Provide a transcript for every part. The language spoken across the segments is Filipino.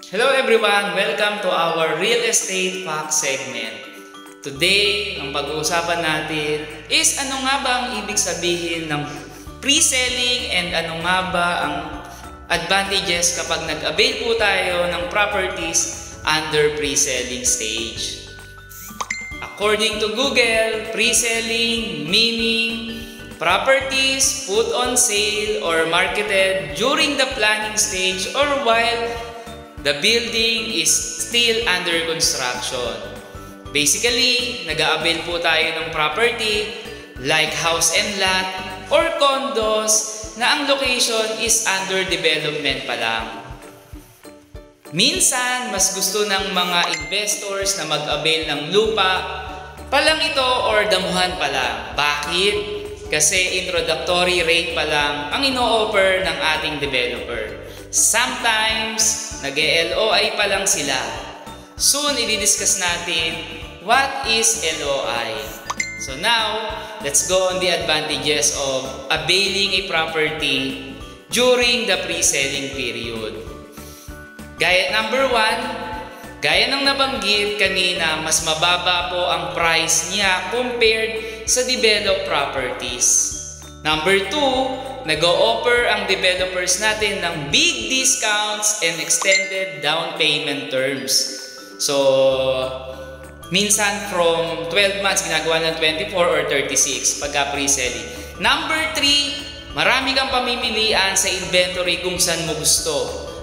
Hello everyone! Welcome to our Real Estate Fact segment. Today, ang pag-uusapan natin is ano nga ba ang ibig sabihin ng pre-selling and ano nga ba ang advantages kapag nag-avail po tayo ng properties under pre-selling stage. According to Google, pre-selling meaning properties put on sale or marketed during the planning stage or while the building is still under construction. Basically, nag-a-avail po tayo ng property like house and lot or condos na ang location is under development pa lang. Minsan, mas gusto ng mga investors na mag-avail ng lupa pa lang ito or damuhan pa lang. Bakit? Kasi introductory rate pa lang ang ino-offer ng ating developer. Sometimes, nag-LOI pa lang sila. Soon, i-discuss natin what is LOI. So now, let's go on the advantages of availing a property during the pre-selling period. Gaya number 1, gaya ng nabanggit kanina, mas mababa po ang price niya compared sa developed properties. Number 2, nag-o-offer ang developers natin ng big discounts and extended down payment terms. So, minsan from 12 months, ginagawa ng 24 or 36 pagka pre-selling. Number 3, marami kang pamimilian sa inventory kung saan mo gusto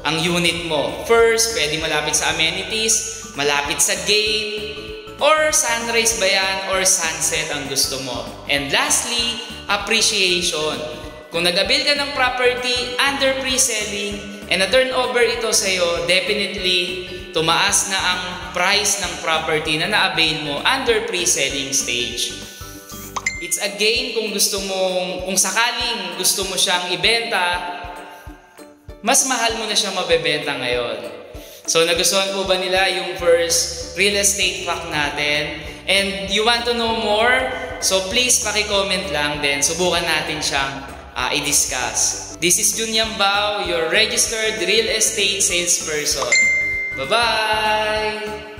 ang unit mo. First, pwede malapit sa amenities, malapit sa gate, or sunrise ba yan or sunset ang gusto mo. And lastly, appreciation. Kung nag-avail ka ng property under pre-selling and na-turnover ito sa'yo, definitely tumaas na ang price ng property na na-avail mo under pre-selling stage. It's again kung gusto mong, kung sakaling gusto mo siyang ibenta, mas mahal mo na siya mabebenta ngayon. So, nagustuhan po ba nila yung first real estate fact natin? And you want to know more? So, please paki-comment lang din. Subukan natin siyang i-discuss. This is Jun Yambao, your registered real estate salesperson. Bye-bye!